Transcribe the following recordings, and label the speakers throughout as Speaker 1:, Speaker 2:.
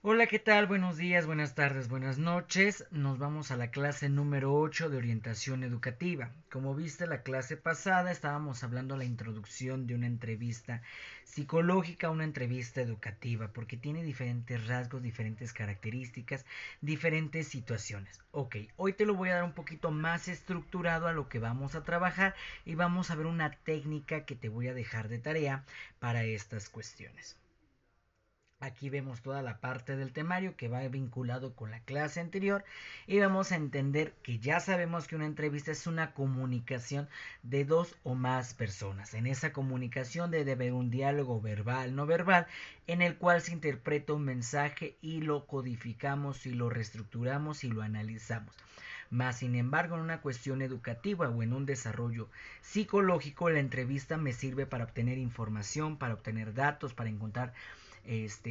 Speaker 1: Hola, ¿qué tal? Buenos días, buenas tardes, buenas noches. Nos vamos a la clase número 8 de orientación educativa. Como viste la clase pasada, estábamos hablando de la introducción de una entrevista psicológica, una entrevista educativa, porque tiene diferentes rasgos, diferentes características, diferentes situaciones. Ok, hoy te lo voy a dar un poquito más estructurado a lo que vamos a trabajar y vamos a ver una técnica que te voy a dejar de tarea para estas cuestiones. Aquí vemos toda la parte del temario que va vinculado con la clase anterior y vamos a entender que ya sabemos que una entrevista es una comunicación de dos o más personas. En esa comunicación debe haber un diálogo verbal, no verbal, en el cual se interpreta un mensaje y lo codificamos y lo reestructuramos y lo analizamos. Más sin embargo, en una cuestión educativa o en un desarrollo psicológico, la entrevista me sirve para obtener información, para obtener datos, para encontrar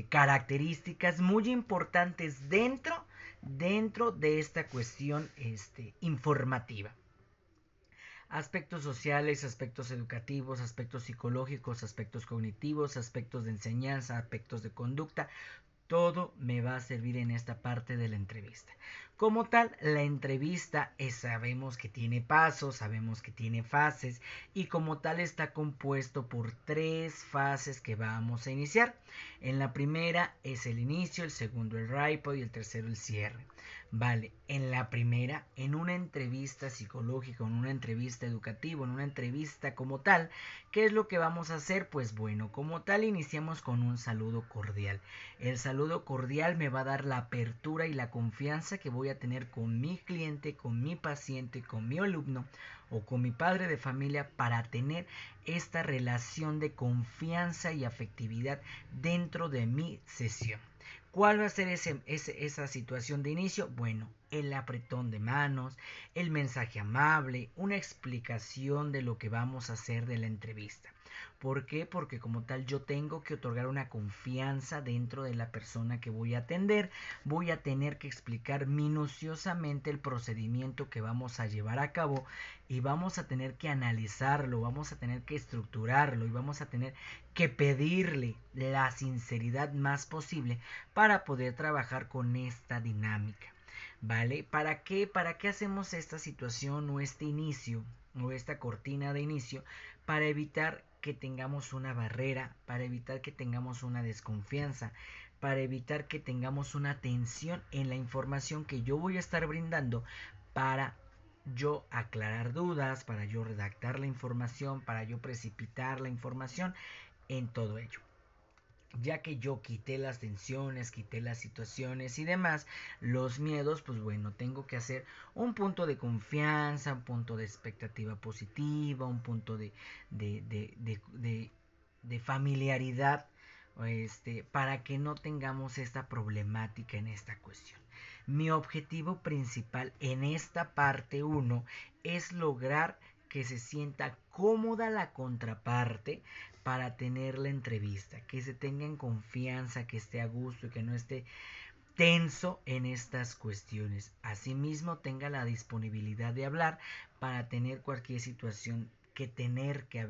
Speaker 1: características muy importantes dentro de esta cuestión informativa. Aspectos sociales, aspectos educativos, aspectos psicológicos, aspectos cognitivos, aspectos de enseñanza, aspectos de conducta, todo me va a servir en esta parte de la entrevista. Como tal, la entrevista sabemos que tiene pasos, sabemos que tiene fases y como tal está compuesto por tres fases que vamos a iniciar. En la primera es el inicio, el segundo el ripod y el tercero el cierre. Vale, en la primera, en una entrevista psicológica, en una entrevista educativa, en una entrevista como tal, ¿qué es lo que vamos a hacer? Pues bueno, como tal iniciamos con un saludo cordial. El saludo cordial me va a dar la apertura y la confianza que voy a tener con mi cliente, con mi paciente, con mi alumno o con mi padre de familia para tener esta relación de confianza y afectividad dentro de mi sesión. ¿Cuál va a ser esa situación de inicio? Bueno, el apretón de manos, el mensaje amable, una explicación de lo que vamos a hacer de la entrevista. ¿Por qué? Porque como tal yo tengo que otorgar una confianza dentro de la persona que voy a atender. Voy a tener que explicar minuciosamente el procedimiento que vamos a llevar a cabo y vamos a tener que analizarlo, vamos a tener que estructurarlo y vamos a tener que pedirle la sinceridad más posible para poder trabajar con esta dinámica. ¿Vale? ¿Para qué? ¿Para qué hacemos esta situación o este inicio o esta cortina de inicio? Para evitar que tengamos una barrera, para evitar que tengamos una desconfianza, para evitar que tengamos una tensión en la información que yo voy a estar brindando para yo aclarar dudas, para yo redactar la información, para yo precipitar la información en todo ello. Ya que yo quité las tensiones, quité las situaciones y demás, los miedos, pues bueno, tengo que hacer un punto de confianza, un punto de expectativa positiva, un punto de familiaridad, para que no tengamos esta problemática en esta cuestión. Mi objetivo principal en esta parte uno es lograr que se sienta cómoda la contraparte para tener la entrevista, que se tenga en confianza, que esté a gusto y que no esté tenso en estas cuestiones. Asimismo, tenga la disponibilidad de hablar para tener cualquier situación que tener que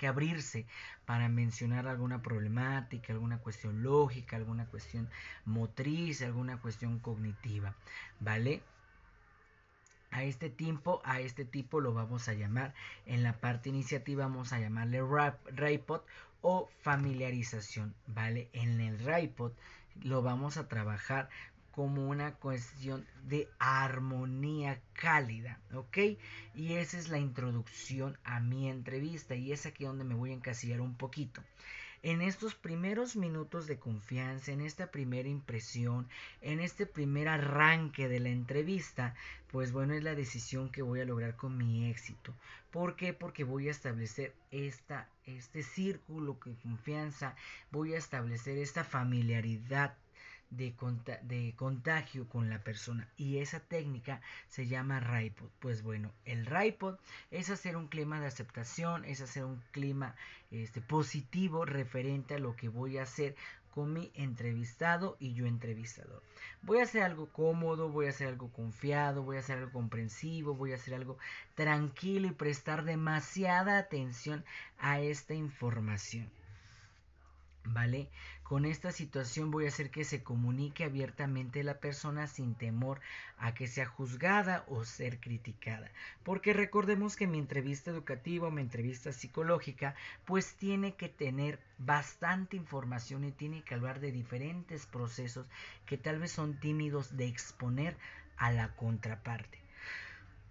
Speaker 1: abrirse para mencionar alguna problemática, alguna cuestión lógica, alguna cuestión motriz, alguna cuestión cognitiva, ¿vale? A este tipo lo vamos a llamar en la parte iniciativa, vamos a llamarle RIPOD o familiarización, ¿vale? En el RIPOD lo vamos a trabajar como una cuestión de armonía cálida, ¿ok? Y esa es la introducción a mi entrevista y es aquí donde me voy a encasillar un poquito. En estos primeros minutos de confianza, en esta primera impresión, en este primer arranque de la entrevista, pues bueno, es la decisión que voy a lograr con mi éxito. ¿Por qué? Porque voy a establecer este círculo de confianza, voy a establecer esta familiaridad de contagio con la persona y esa técnica se llama RIPOD. Pues bueno, el RIPOD es hacer un clima de aceptación, es hacer un clima positivo referente a lo que voy a hacer con mi entrevistado y yo entrevistador. Voy a hacer algo cómodo, voy a hacer algo confiado, voy a hacer algo comprensivo, voy a hacer algo tranquilo y prestar demasiada atención a esta información. ¿Vale? Con esta situación voy a hacer que se comunique abiertamente la persona sin temor a que sea juzgada o ser criticada. Porque recordemos que mi entrevista educativa o mi entrevista psicológica pues tiene que tener bastante información y tiene que hablar de diferentes procesos que tal vez son tímidos de exponer a la contraparte.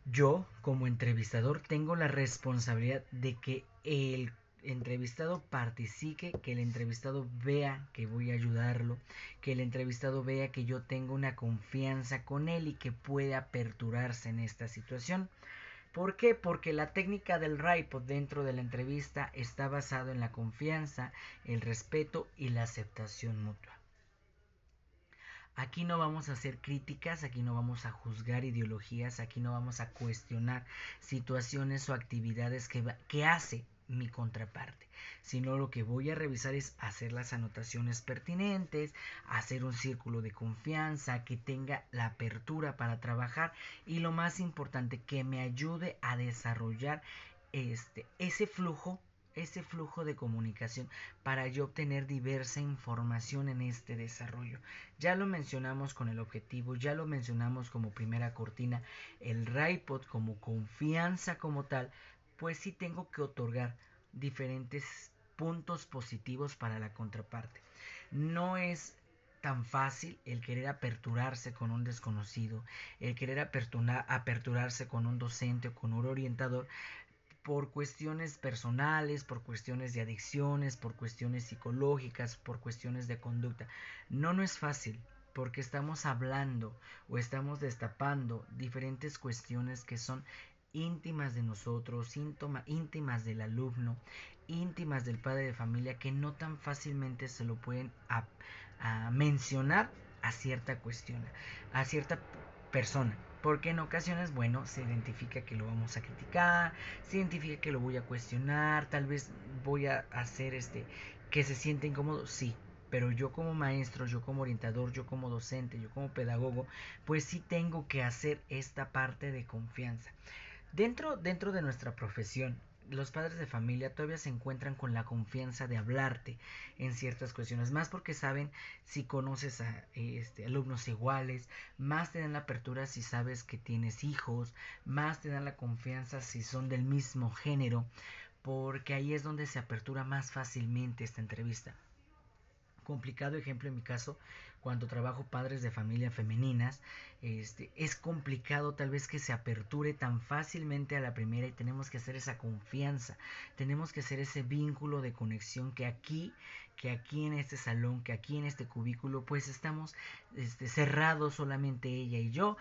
Speaker 1: Yo, como entrevistador, tengo la responsabilidad de que el entrevistado participe, que el entrevistado vea que voy a ayudarlo, que el entrevistado vea que yo tengo una confianza con él y que puede aperturarse en esta situación. ¿Por qué? Porque la técnica del RIPO dentro de la entrevista está basado en la confianza, el respeto y la aceptación mutua. Aquí no vamos a hacer críticas, aquí no vamos a juzgar ideologías, aquí no vamos a cuestionar situaciones o actividades que hace mi contraparte, sino lo que voy a revisar es hacer las anotaciones pertinentes, hacer un círculo de confianza, que tenga la apertura para trabajar y lo más importante, que me ayude a desarrollar ese flujo de comunicación para yo obtener diversa información en este desarrollo. Ya lo mencionamos con el objetivo, ya lo mencionamos como primera cortina, el RIPOD como confianza como tal, pues sí tengo que otorgar diferentes puntos positivos para la contraparte. No es tan fácil el querer aperturarse con un desconocido, el querer aperturarse con un docente o con un orientador, por cuestiones personales, por cuestiones de adicciones, por cuestiones psicológicas, por cuestiones de conducta. No es fácil porque estamos hablando o estamos destapando diferentes cuestiones que son íntimas de nosotros, íntimas del alumno, íntimas del padre de familia, que no tan fácilmente se lo pueden a mencionar a cierta cuestión, a cierta persona. Porque en ocasiones, bueno, se identifica que lo vamos a criticar, se identifica que lo voy a cuestionar, tal vez voy a hacer que se siente incómodo, sí. Pero yo como maestro, yo como orientador, yo como docente, yo como pedagogo, pues sí tengo que hacer esta parte de confianza. Dentro de nuestra profesión, los padres de familia todavía se encuentran con la confianza de hablarte en ciertas cuestiones, más porque saben si conoces a alumnos iguales, más te dan la apertura si sabes que tienes hijos, más te dan la confianza si son del mismo género, porque ahí es donde se apertura más fácilmente esta entrevista. Complicado ejemplo en mi caso, cuando trabajo padres de familia femeninas, es complicado tal vez que se aperture tan fácilmente a la primera y tenemos que hacer esa confianza, tenemos que hacer ese vínculo de conexión que aquí en este salón, que aquí en este cubículo, pues estamos cerrados solamente ella y yo,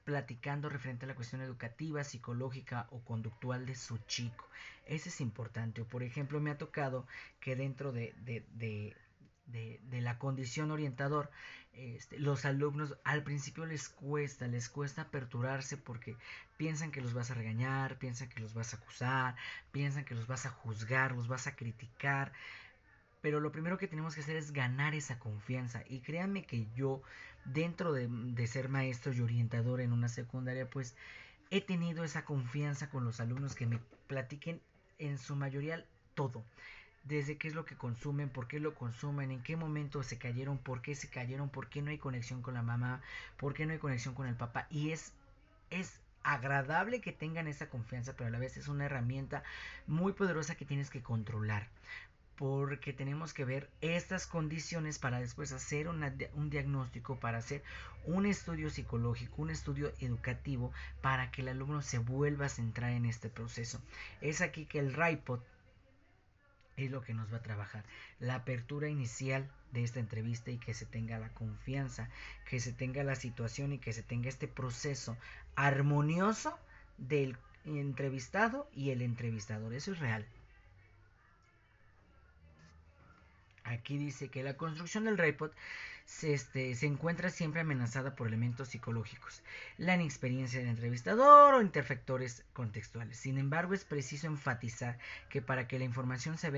Speaker 1: platicando referente a la cuestión educativa, psicológica o conductual de su chico. Ese es importante. O por ejemplo, me ha tocado que dentro de la condición orientador, los alumnos al principio les cuesta aperturarse porque piensan que los vas a regañar, piensan que los vas a acusar, piensan que los vas a juzgar, los vas a criticar. Pero lo primero que tenemos que hacer es ganar esa confianza. Y créanme que yo, dentro de ser maestro y orientador en una secundaria, pues he tenido esa confianza con los alumnos que me platiquen en su mayoría todo. Desde qué es lo que consumen, por qué lo consumen, en qué momento se cayeron, por qué no hay conexión con la mamá, por qué no hay conexión con el papá. Y es agradable que tengan esa confianza, pero a la vez es una herramienta muy poderosa que tienes que controlar. Porque tenemos que ver estas condiciones para después hacer un diagnóstico, para hacer un estudio psicológico, un estudio educativo, para que el alumno se vuelva a centrar en este proceso. Es aquí que el RIPOD es lo que nos va a trabajar. La apertura inicial de esta entrevista y que se tenga la confianza, que se tenga la situación y que se tenga este proceso armonioso del entrevistado y el entrevistador. Eso es real. Aquí dice que la construcción del RIPOD se encuentra siempre amenazada por elementos psicológicos, la inexperiencia del entrevistador o interfactores contextuales. Sin embargo, es preciso enfatizar que para que la información se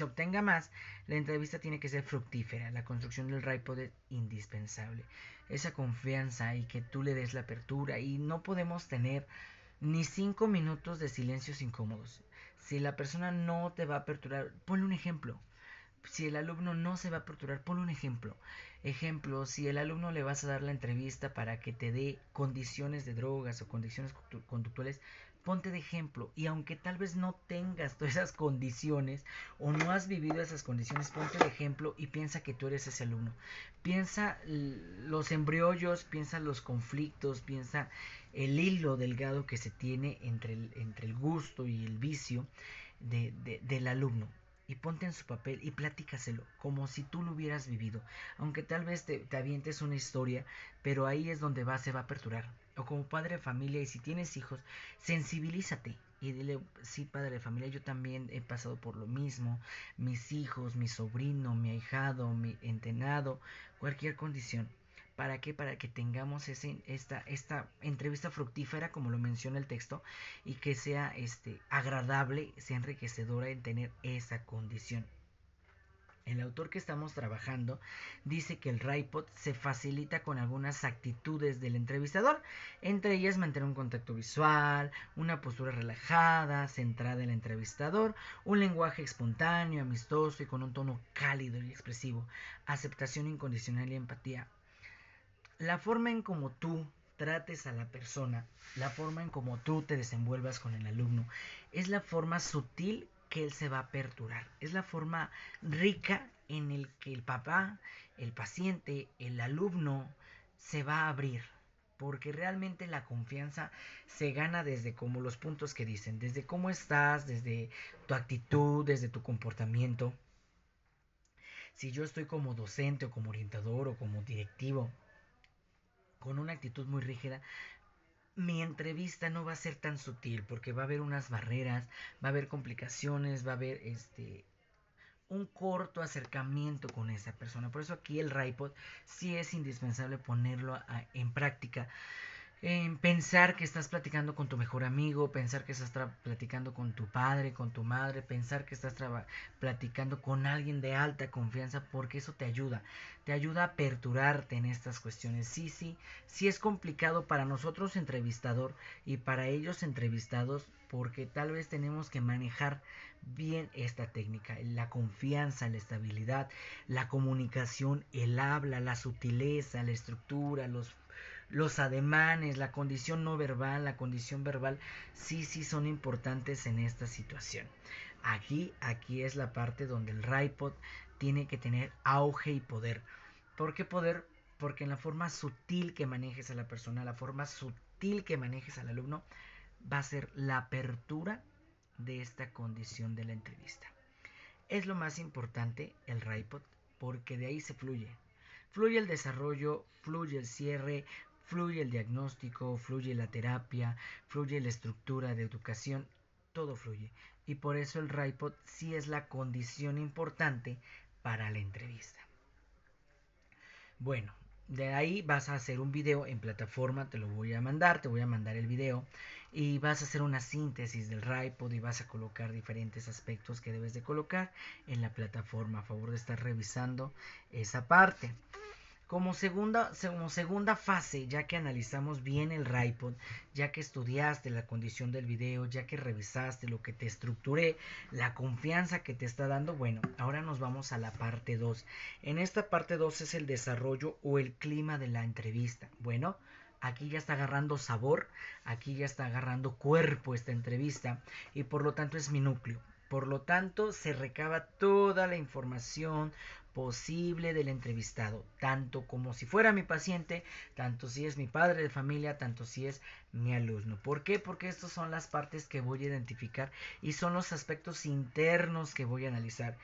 Speaker 1: obtenga más, la entrevista tiene que ser fructífera. La construcción del RIPOD es indispensable. Esa confianza y que tú le des la apertura, y no podemos tener ni 5 minutos de silencios incómodos. Si la persona no te va a aperturar, ponle un ejemplo. Si el alumno no se va a aperturar, ponle un ejemplo. Ejemplo, si el alumno le vas a dar la entrevista para que te dé condiciones de drogas o condiciones conductuales, ponte de ejemplo. Y aunque tal vez no tengas todas esas condiciones o no has vivido esas condiciones, ponte de ejemplo y piensa que tú eres ese alumno. Piensa los embriollos, piensa los conflictos, piensa el hilo delgado que se tiene entre el gusto y el vicio del alumno, y ponte en su papel y platícaselo como si tú lo hubieras vivido, aunque tal vez te avientes una historia, pero ahí es donde se va a aperturar. O como padre de familia, y si tienes hijos, sensibilízate y dile: sí, padre de familia, yo también he pasado por lo mismo, mis hijos, mi sobrino, mi ahijado, mi entenado, cualquier condición. ¿Para qué? Para que tengamos esta entrevista fructífera, como lo menciona el texto, y que sea agradable, sea enriquecedora en tener esa condición. El autor que estamos trabajando dice que el RIPOD se facilita con algunas actitudes del entrevistador, entre ellas mantener un contacto visual, una postura relajada, centrada en el entrevistador, un lenguaje espontáneo, amistoso y con un tono cálido y expresivo, aceptación incondicional y empatía. La forma en como tú trates a la persona, la forma en como tú te desenvuelvas con el alumno, es la forma sutil que él se va a aperturar. Es la forma rica en el que el papá, el paciente, el alumno se va a abrir. Porque realmente la confianza se gana desde como los puntos que dicen, desde cómo estás, desde tu actitud, desde tu comportamiento. Si yo estoy como docente o como orientador o como directivo con una actitud muy rígida, mi entrevista no va a ser tan sutil, porque va a haber unas barreras, va a haber complicaciones, va a haber un corto acercamiento con esa persona. Por eso aquí el RIPOD sí es indispensable ponerlo en práctica. Pensar que estás platicando con tu mejor amigo, pensar que estás platicando con tu padre, con tu madre, pensar que estás platicando con alguien de alta confianza, porque eso te ayuda a aperturarte en estas cuestiones. Sí, sí, sí es complicado para nosotros entrevistador y para ellos entrevistados, porque tal vez tenemos que manejar bien esta técnica, la confianza, la estabilidad, la comunicación, el habla, la sutileza, la estructura, los ademanes, la condición no verbal, la condición verbal, sí, sí son importantes en esta situación. Aquí es la parte donde el RIPOD tiene que tener auge y poder. ¿Por qué poder? Porque en la forma sutil que manejes a la persona, la forma sutil que manejes al alumno, va a ser la apertura de esta condición de la entrevista. Es lo más importante el RIPOD, porque de ahí se fluye. Fluye el desarrollo, fluye el cierre, fluye el diagnóstico, fluye la terapia, fluye la estructura de educación, todo fluye. Y por eso el RIPOD sí es la condición importante para la entrevista. Bueno, de ahí vas a hacer un video en plataforma, te voy a mandar el video y vas a hacer una síntesis del RIPOD y vas a colocar diferentes aspectos que debes de colocar en la plataforma, a favor de estar revisando esa parte. Como segunda fase, ya que analizamos bien el RIPOD, ya que estudiaste la condición del video, ya que revisaste lo que te estructuré, la confianza que te está dando, bueno, ahora nos vamos a la parte 2. En esta parte 2 es el desarrollo o el clima de la entrevista. Bueno, aquí ya está agarrando sabor, aquí ya está agarrando cuerpo esta entrevista y por lo tanto es mi núcleo. Por lo tanto, se recaba toda la información posible del entrevistado, tanto como si fuera mi paciente, tanto si es mi padre de familia, tanto si es mi alumno. ¿Por qué? Porque estas son las partes que voy a identificar y son los aspectos internos que voy a analizar.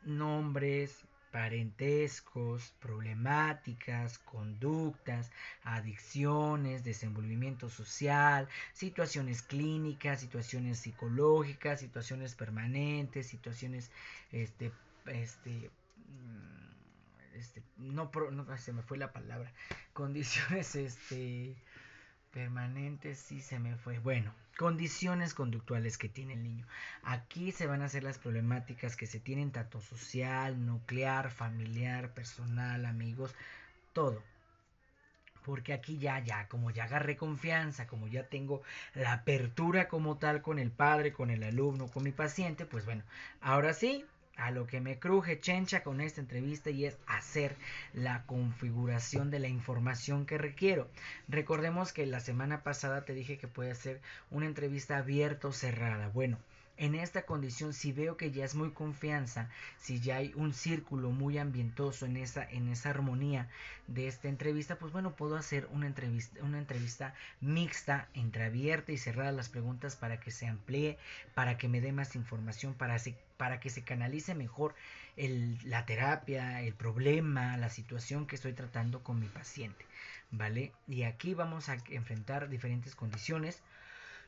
Speaker 1: Nombres, parentescos, problemáticas, conductas, adicciones, desenvolvimiento social, situaciones clínicas, situaciones psicológicas, situaciones permanentes, situaciones este este no, no se me fue la palabra, condiciones permanentes, sí se me fue. Bueno, condiciones conductuales que tiene el niño. Aquí se van a hacer las problemáticas que se tienen tanto social, nuclear, familiar, personal, amigos, todo. Porque aquí como ya agarré confianza, como ya tengo la apertura como tal con el padre, con el alumno, con mi paciente, pues bueno, ahora sí, a lo que me cruje chencha con esta entrevista y es hacer la configuración de la información que requiero. Recordemos que la semana pasada te dije que puede ser una entrevista abierta o cerrada. Bueno, en esta condición, si veo que ya es muy confianza, si ya hay un círculo muy ambientoso en esa armonía de esta entrevista, pues bueno, puedo hacer una entrevista mixta entre abierta y cerrada las preguntas para que se amplíe, para que me dé más información, para que se canalice mejor la terapia, el problema, la situación que estoy tratando con mi paciente, ¿vale? Y aquí vamos a enfrentar diferentes condiciones,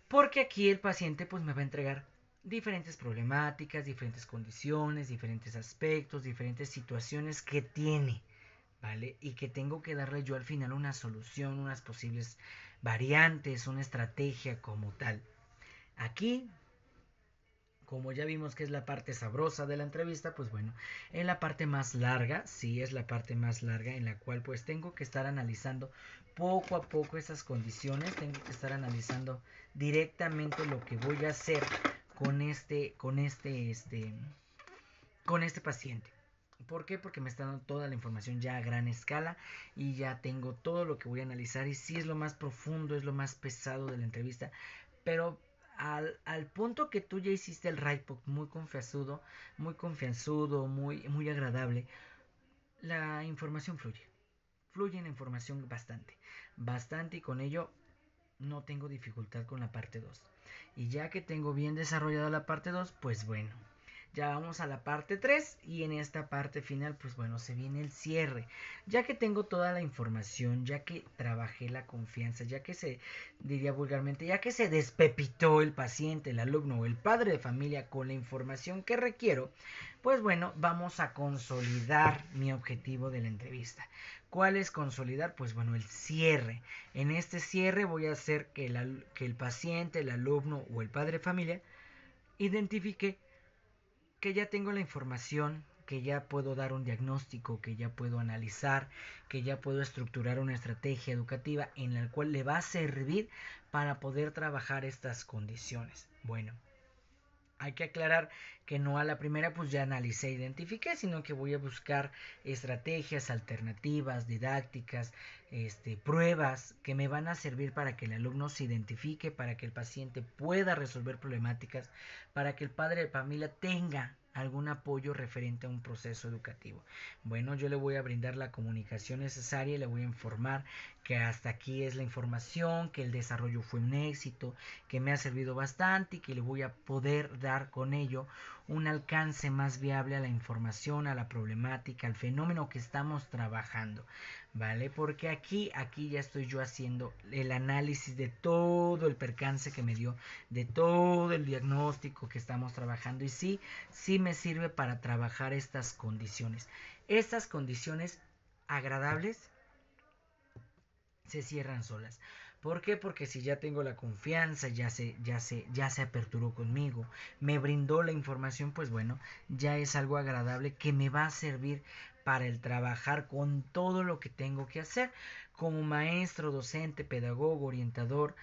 Speaker 1: porque aquí el paciente pues me va a entregar diferentes problemáticas, diferentes condiciones, diferentes aspectos, diferentes situaciones que tiene, ¿vale? Y que tengo que darle yo al final una solución, unas posibles variantes, una estrategia como tal. Aquí, como ya vimos que es la parte sabrosa de la entrevista, pues bueno, en la parte más larga, sí es la parte más larga en la cual pues tengo que estar analizando poco a poco esas condiciones, tengo que estar analizando directamente lo que voy a hacer con este paciente. ¿Por qué? Porque me está dando toda la información ya a gran escala y ya tengo todo lo que voy a analizar y sí es lo más profundo, es lo más pesado de la entrevista, pero al punto que tú ya hiciste el write-up muy confianzudo, muy agradable, la información fluye la información bastante y con ello no tengo dificultad con la parte 2. Y ya que tengo bien desarrollada la parte 2, pues bueno, ya vamos a la parte 3 y en esta parte final, pues bueno, se viene el cierre. Ya que tengo toda la información, ya que trabajé la confianza, ya que diría vulgarmente, ya que se despepitó el paciente, el alumno o el padre de familia con la información que requiero, pues bueno, vamos a consolidar mi objetivo de la entrevista. ¿Cuál es consolidar? Pues bueno, el cierre. En este cierre voy a hacer que el paciente, el alumno o el padre de familia identifique que ya tengo la información, que ya puedo dar un diagnóstico, que ya puedo analizar, que ya puedo estructurar una estrategia educativa en la cual le va a servir para poder trabajar estas condiciones. Bueno, hay que aclarar que no a la primera pues ya analicé e identifiqué, sino que voy a buscar estrategias alternativas, didácticas, pruebas que me van a servir para que el alumno se identifique, para que el paciente pueda resolver problemáticas, para que el padre de familia tenga algún apoyo referente a un proceso educativo. Bueno, yo le voy a brindar la comunicación necesaria y le voy a informar que hasta aquí es la información, que el desarrollo fue un éxito, que me ha servido bastante y que le voy a poder dar con ello un alcance más viable a la información, a la problemática, al fenómeno que estamos trabajando, ¿vale? Porque aquí ya estoy yo haciendo el análisis de todo el percance que me dio, de todo el diagnóstico que estamos trabajando y sí me sirve para trabajar estas condiciones. Estas condiciones agradables se cierran solas. ¿Por qué? Porque si ya tengo la confianza, ya se aperturó conmigo, me brindó la información, pues bueno, ya es algo agradable que me va a servir para el trabajar con todo lo que tengo que hacer. Como maestro, docente, pedagogo, orientador,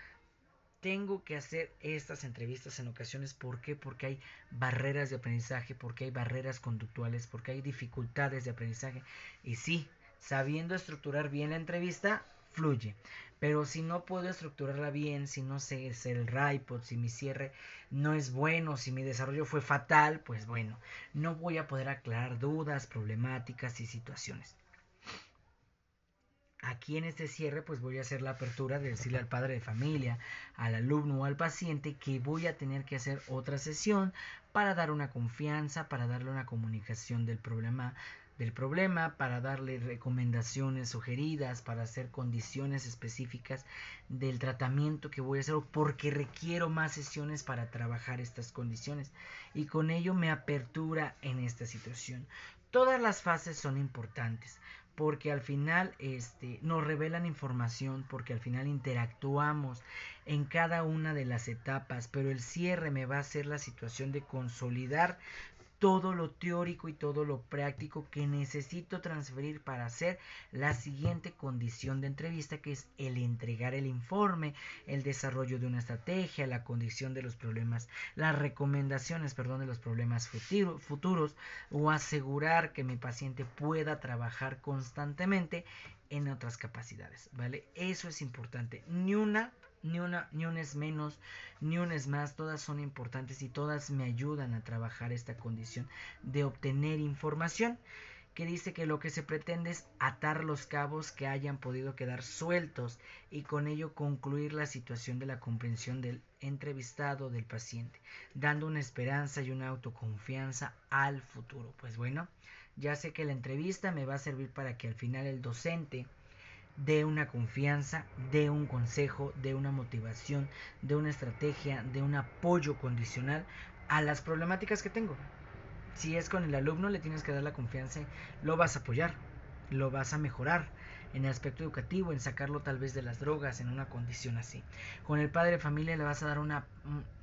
Speaker 1: tengo que hacer estas entrevistas en ocasiones. ¿Por qué? Porque hay barreras de aprendizaje, porque hay barreras conductuales, porque hay dificultades de aprendizaje. Y sí, sabiendo estructurar bien la entrevista, fluye. Pero si no puedo estructurarla bien, si no sé hacer el write-up, si mi cierre no es bueno, si mi desarrollo fue fatal, pues bueno, no voy a poder aclarar dudas, problemáticas y situaciones. Aquí en este cierre pues voy a hacer la apertura de decirle al padre de familia, al alumno o al paciente que voy a tener que hacer otra sesión para dar una confianza, para darle una comunicación del problema, para darle recomendaciones sugeridas, para hacer condiciones específicas del tratamiento que voy a hacer o porque requiero más sesiones para trabajar estas condiciones y con ello me apertura en esta situación. Todas las fases son importantes porque al final nos revelan información, porque al final interactuamos en cada una de las etapas, pero el cierre me va a hacer la situación de consolidar todo lo teórico y todo lo práctico que necesito transferir para hacer la siguiente condición de entrevista, que es el entregar el informe, el desarrollo de una estrategia, la condición de los problemas, las recomendaciones, perdón, de los problemas futuros, o asegurar que mi paciente pueda trabajar constantemente en otras capacidades, ¿vale? Eso es importante. Ni una es menos, ni una es más, todas son importantes y todas me ayudan a trabajar esta condición de obtener información, que dice que lo que se pretende es atar los cabos que hayan podido quedar sueltos y con ello concluir la situación de la comprensión del entrevistado, del paciente, dando una esperanza y una autoconfianza al futuro. Pues bueno, ya sé que la entrevista me va a servir para que al final el docente de una confianza, de un consejo, de una motivación, de una estrategia, de un apoyo condicional a las problemáticas que tengo. Si es con el alumno, le tienes que dar la confianza, lo vas a apoyar, lo vas a mejorar en el aspecto educativo, en sacarlo tal vez de las drogas, en una condición así. Con el padre de familia le vas a dar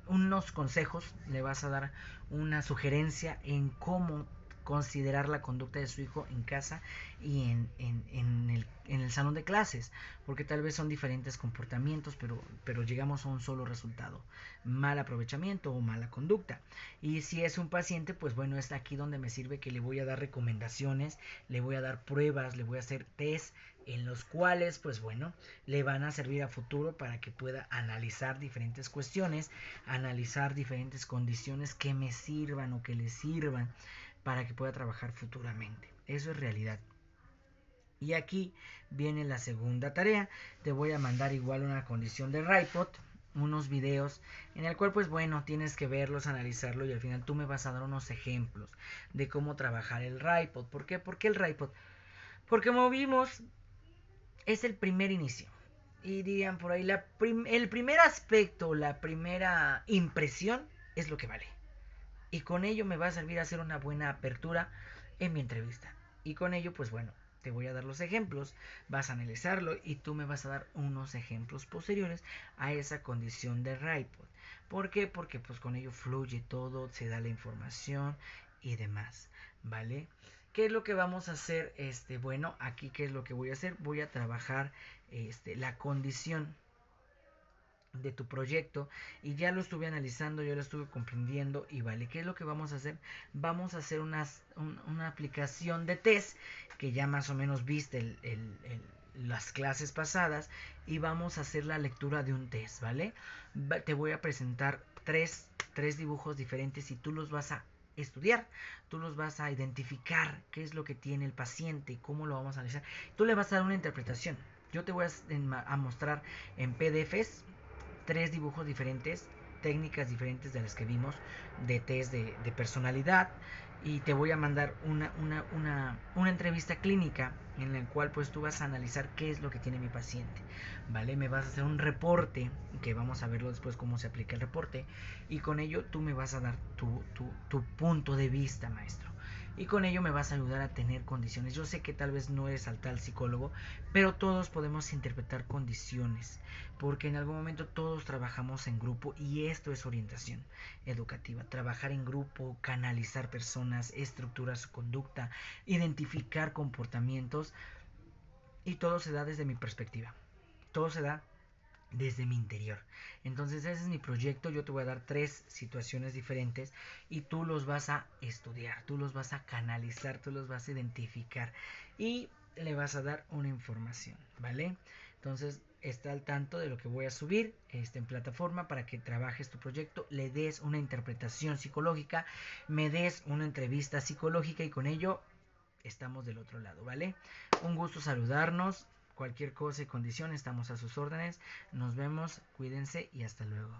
Speaker 1: unos consejos, le vas a dar una sugerencia en cómo considerar la conducta de su hijo en casa y en el salón de clases, porque tal vez son diferentes comportamientos, pero llegamos a un solo resultado: mal aprovechamiento o mala conducta. Y si es un paciente, pues bueno, es aquí donde me sirve que le voy a dar recomendaciones, le voy a dar pruebas, le voy a hacer test en los cuales, pues bueno, le van a servir a futuro para que pueda analizar diferentes cuestiones, analizar diferentes condiciones que me sirvan o que le sirvan para que pueda trabajar futuramente. Eso es realidad. Y aquí viene la segunda tarea. Te voy a mandar igual una condición de RIPOD, unos videos en el cual pues bueno, tienes que verlos, analizarlo y al final tú me vas a dar unos ejemplos de cómo trabajar el RIPOD. ¿Por qué? ¿Por qué el RIPOD? Porque como vimos, es el primer inicio. Y dirían por ahí, el primer aspecto, la primera impresión es lo que vale. Y con ello me va a servir a hacer una buena apertura en mi entrevista. Y con ello, pues bueno, te voy a dar los ejemplos, vas a analizarlo y tú me vas a dar unos ejemplos posteriores a esa condición de RIPOD. ¿Por qué? Porque pues con ello fluye todo, se da la información y demás, ¿vale? ¿Qué es lo que vamos a hacer? Bueno, aquí qué es lo que voy a hacer. Voy a trabajar la condición de tu proyecto y ya lo estuve analizando, ya lo estuve comprendiendo y vale, ¿qué es lo que vamos a hacer? Vamos a hacer una aplicación de test que ya más o menos viste las clases pasadas y vamos a hacer la lectura de un test, ¿vale? Te voy a presentar tres dibujos diferentes y tú los vas a estudiar, tú los vas a identificar qué es lo que tiene el paciente y cómo lo vamos a analizar. Tú le vas a dar una interpretación. Yo te voy a mostrar en PDFs tres dibujos diferentes, técnicas diferentes de las que vimos, de test de personalidad, y te voy a mandar una entrevista clínica en la cual pues tú vas a analizar qué es lo que tiene mi paciente, ¿vale? Me vas a hacer un reporte, que vamos a verlo después cómo se aplica el reporte, y con ello tú me vas a dar tu punto de vista, maestro. Y con ello me vas a ayudar a tener condiciones. Yo sé que tal vez no eres tal psicólogo, pero todos podemos interpretar condiciones, porque en algún momento todos trabajamos en grupo y esto es orientación educativa. Trabajar en grupo, canalizar personas, estructurar su conducta, identificar comportamientos, y todo se da desde mi perspectiva. Todo se da desde mi interior. Entonces ese es mi proyecto. Yo te voy a dar tres situaciones diferentes y tú los vas a estudiar, tú los vas a canalizar, tú los vas a identificar y le vas a dar una información, ¿vale? Entonces está al tanto de lo que voy a subir en plataforma para que trabajes tu proyecto, le des una interpretación psicológica, me des una entrevista psicológica y con ello estamos del otro lado, ¿vale? Un gusto saludarnos. Cualquier cosa y condición estamos a sus órdenes. Nos vemos, cuídense y hasta luego.